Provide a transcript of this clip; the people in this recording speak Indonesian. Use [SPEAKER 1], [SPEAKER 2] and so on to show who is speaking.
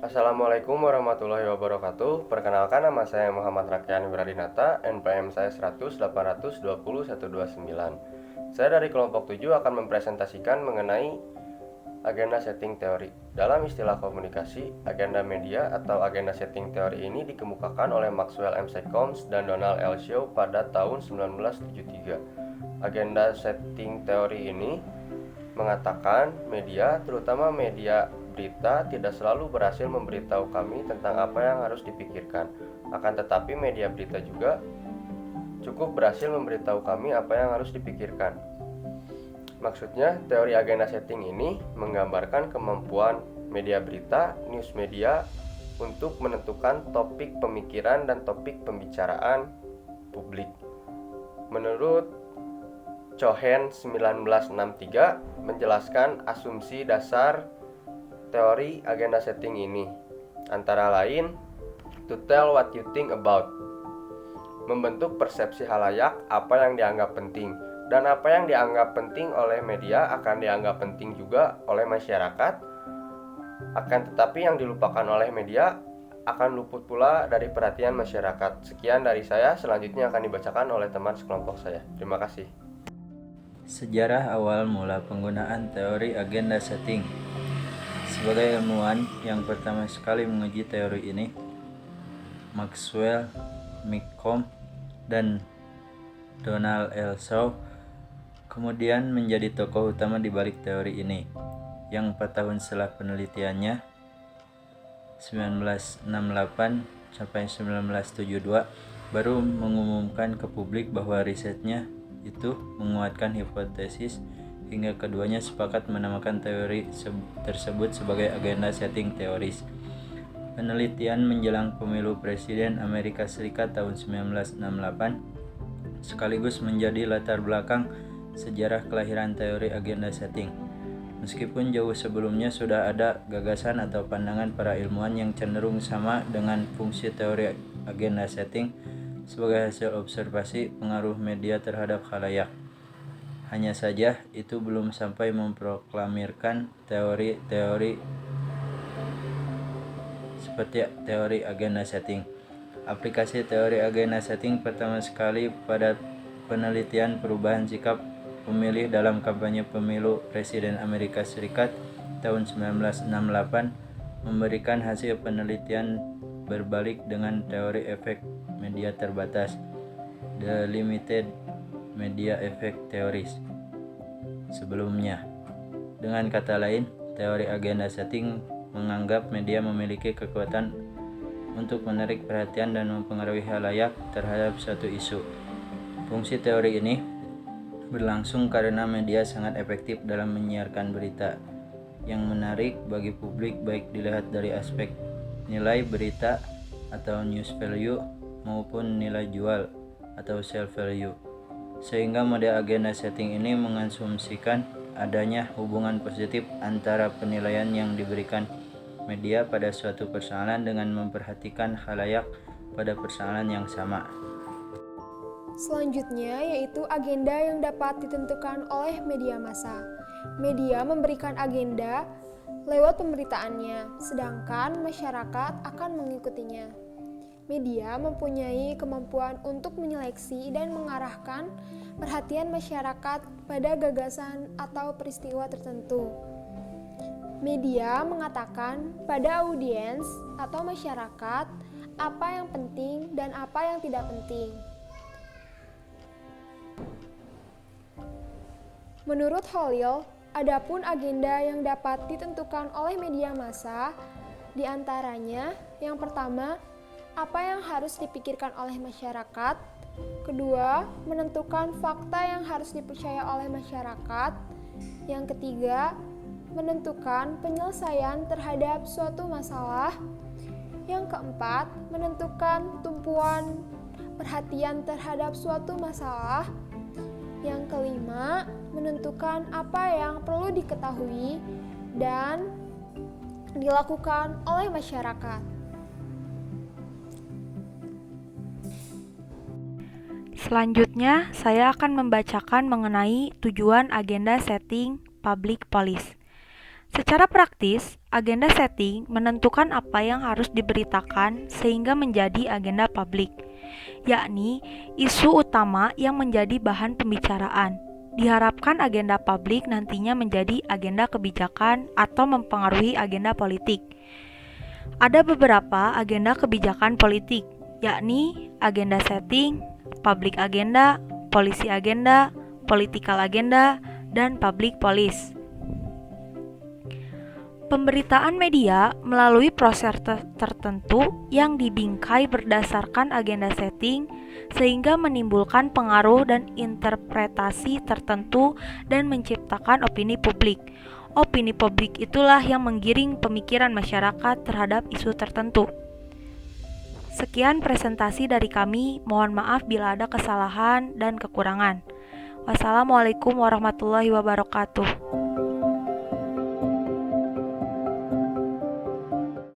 [SPEAKER 1] Assalamualaikum warahmatullahi wabarakatuh. Perkenalkan, nama saya Muhammad Rakyani Wiradinata, NPM saya 100820129. Saya dari kelompok 7 akan mempresentasikan mengenai agenda setting teori. Dalam istilah komunikasi, agenda media atau agenda setting teori ini dikemukakan oleh Maxwell M. Combs dan Donald L. Shaw pada tahun 1973. Agenda setting teori ini mengatakan media, terutama media berita, tidak selalu berhasil memberitahu kami tentang apa yang harus dipikirkan. Akan tetapi media berita juga cukup berhasil memberitahu kami apa yang harus dipikirkan. Maksudnya, teori agenda setting ini menggambarkan kemampuan media berita, news media, untuk menentukan topik pemikiran dan topik pembicaraan publik. Menurut Cohen 1963 menjelaskan asumsi dasar teori agenda setting ini, antara lain to tell what you think about, membentuk persepsi halayak apa yang dianggap penting, dan apa yang dianggap penting oleh media akan dianggap penting juga oleh masyarakat. Akan tetapi yang dilupakan oleh media akan luput pula dari perhatian masyarakat. Sekian dari saya, selanjutnya akan dibacakan oleh teman sekelompok saya. Terima kasih.
[SPEAKER 2] Sejarah awal mula penggunaan teori agenda setting. Sebagai ilmuwan yang pertama sekali menguji teori ini, Maxwell M. Combs dan Donald L. Shaw kemudian menjadi tokoh utama di balik teori ini, yang 4 tahun setelah penelitiannya 1968 sampai 1972 baru mengumumkan ke publik bahwa risetnya itu menguatkan hipotesis, hingga keduanya sepakat menamakan teori tersebut sebagai agenda setting teoris. Penelitian menjelang pemilu Presiden Amerika Serikat tahun 1968 sekaligus menjadi latar belakang sejarah kelahiran teori agenda setting. Meskipun jauh sebelumnya sudah ada gagasan atau pandangan para ilmuwan yang cenderung sama dengan fungsi teori agenda setting sebagai hasil observasi pengaruh media terhadap khalayak. Hanya saja itu belum sampai memproklamirkan teori-teori seperti teori agenda setting. Aplikasi teori agenda setting pertama sekali pada penelitian perubahan sikap pemilih dalam kampanye pemilu Presiden Amerika Serikat tahun 1968 memberikan hasil penelitian berbalik dengan teori efek media terbatas, The Limited Media Effect Theories sebelumnya. Dengan kata lain, teori agenda setting menganggap media memiliki kekuatan untuk menarik perhatian dan mempengaruhi khalayak terhadap suatu isu. Fungsi teori ini berlangsung karena media sangat efektif dalam menyiarkan berita yang menarik bagi publik, baik dilihat dari aspek nilai berita atau news value maupun nilai jual atau sell value. Sehingga model agenda setting ini mengasumsikan adanya hubungan positif antara penilaian yang diberikan media pada suatu persoalan dengan memperhatikan khalayak pada persoalan yang sama.
[SPEAKER 3] Selanjutnya yaitu agenda yang dapat ditentukan oleh media massa. Media memberikan agenda lewat pemberitaannya, sedangkan masyarakat akan mengikutinya. Media mempunyai kemampuan untuk menyeleksi dan mengarahkan perhatian masyarakat pada gagasan atau peristiwa tertentu. Media mengatakan pada audiens atau masyarakat apa yang penting dan apa yang tidak penting. Menurut Holil, adapun agenda yang dapat ditentukan oleh media massa, di antaranya yang pertama, apa yang harus dipikirkan oleh masyarakat. Kedua, menentukan fakta yang harus dipercaya oleh masyarakat. Yang ketiga, menentukan penyelesaian terhadap suatu masalah. Yang keempat, menentukan tumpuan perhatian terhadap suatu masalah. Yang kelima, menentukan apa yang perlu diketahui dan dilakukan oleh masyarakat.
[SPEAKER 4] Selanjutnya, saya akan membacakan mengenai tujuan agenda setting public policy. Secara praktis, agenda setting menentukan apa yang harus diberitakan sehingga menjadi agenda publik, yakni isu utama yang menjadi bahan pembicaraan. Diharapkan agenda publik nantinya menjadi agenda kebijakan atau mempengaruhi agenda politik. Ada beberapa agenda kebijakan politik, yakni agenda setting, public agenda, policy agenda, political agenda, dan public policy. Pemberitaan media melalui proses tertentu yang dibingkai berdasarkan agenda setting sehingga menimbulkan pengaruh dan interpretasi tertentu dan menciptakan opini publik. Opini publik itulah yang menggiring pemikiran masyarakat terhadap isu tertentu. Sekian presentasi dari kami, mohon maaf bila ada kesalahan dan kekurangan. Wassalamualaikum warahmatullahi wabarakatuh.